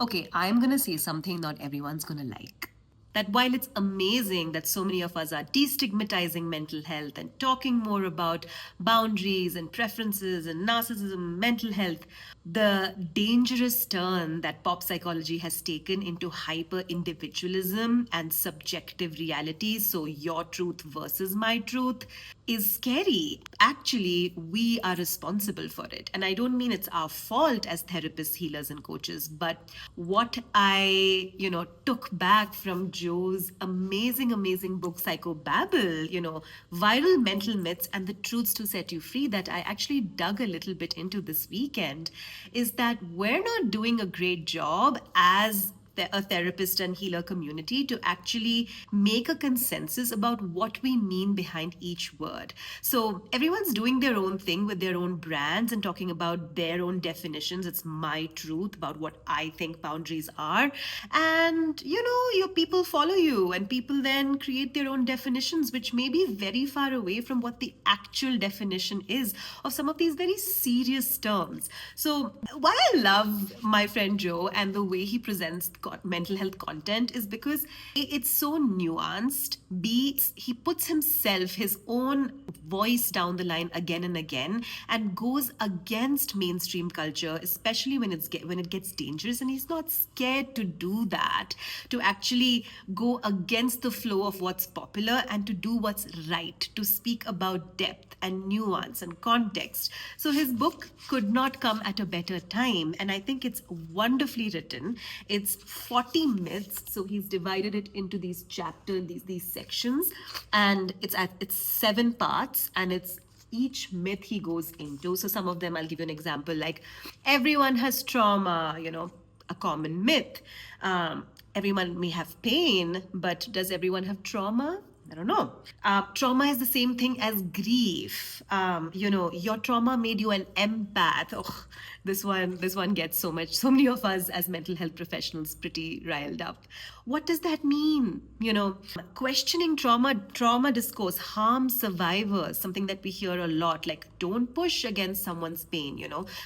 Okay, I'm gonna say something not everyone's gonna like. That while it's amazing that so many of us are destigmatizing mental health and talking more about boundaries and preferences and narcissism, mental health, the dangerous turn that pop psychology has taken into hyper individualism and subjective realities, so your truth versus my truth, is scary. Actually, we are responsible for it. And I don't mean it's our fault as therapists, healers, and coaches, but what I took back from Joe's amazing book, Psychobabble, viral mental myths and the truths to set you free, that I actually dug a little bit into this weekend, is that we're not doing a great job as a therapist and healer community to actually make a consensus about what we mean behind each word. So everyone's doing their own thing with their own brands and talking about their own definitions. It's my truth about what I think boundaries are. And your people follow you, and people then create their own definitions, which may be very far away from what the actual definition is of some of these very serious terms. So why I love my friend Joe and the way he presents mental health content is because it's so nuanced. B, he puts himself, his own voice down the line again and again, and goes against mainstream culture, especially when it gets dangerous. And he's not scared to do that, to actually go against the flow of what's popular and to do what's right, to speak about depth and nuance and context. So his book could not come at a better time, and I think it's wonderfully written. It's 40 myths, so he's divided it into these chapters, these sections, and it's 7 parts, and it's each myth he goes into. So some of them, I'll give you an example, like everyone has trauma, a common myth. Everyone may have pain, but does everyone have trauma? I don't know. Trauma is the same thing as grief. Your trauma made you an empath. Oh, this one gets so many of us as mental health professionals pretty riled up. What does that mean? Questioning trauma discourse harms survivors, something that we hear a lot, like don't push against someone's pain,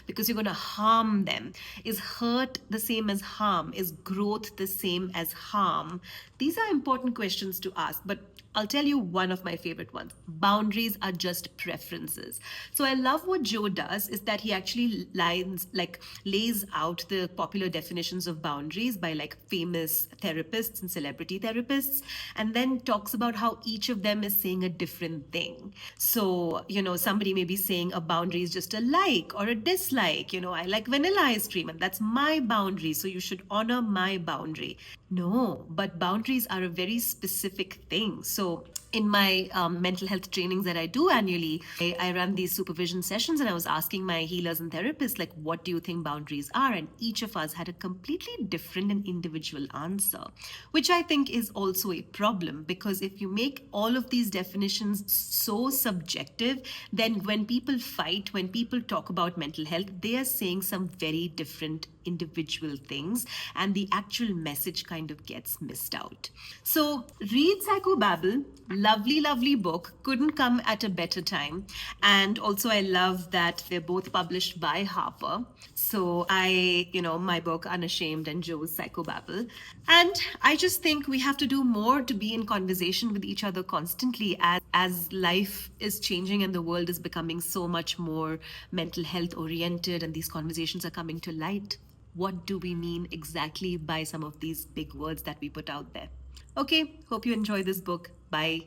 because you're going to harm them. Is hurt the same as harm? Is growth the same as harm? These are important questions to ask, but I'll tell you one of my favorite ones. Boundaries are just preferences. So I love what Joe does is that he actually lays out the popular definitions of boundaries by like famous therapists and celebrity therapists, and then talks about how each of them is saying a different thing. So, somebody may be saying a boundary is just a like or a dislike. I like vanilla ice cream and that's my boundary, so you should honor my boundary. No, but boundaries are a very specific thing. So in my mental health trainings that I do annually, I run these supervision sessions, and I was asking my healers and therapists, like, what do you think boundaries are? And each of us had a completely different and individual answer, which I think is also a problem, because if you make all of these definitions so subjective, then when people fight, when people talk about mental health, they are saying some very different individual things, and the actual message kind of gets missed out. So read Psychobabble. Lovely book, couldn't come at a better time. And also I love that they're both published by Harper. So my book Unashamed and Joe's Psychobabble. And I just think we have to do more to be in conversation with each other constantly, as life is changing and the world is becoming so much more mental health oriented, and these conversations are coming to light. What do we mean exactly by some of these big words that we put out there? Okay, hope you enjoy this book. Bye.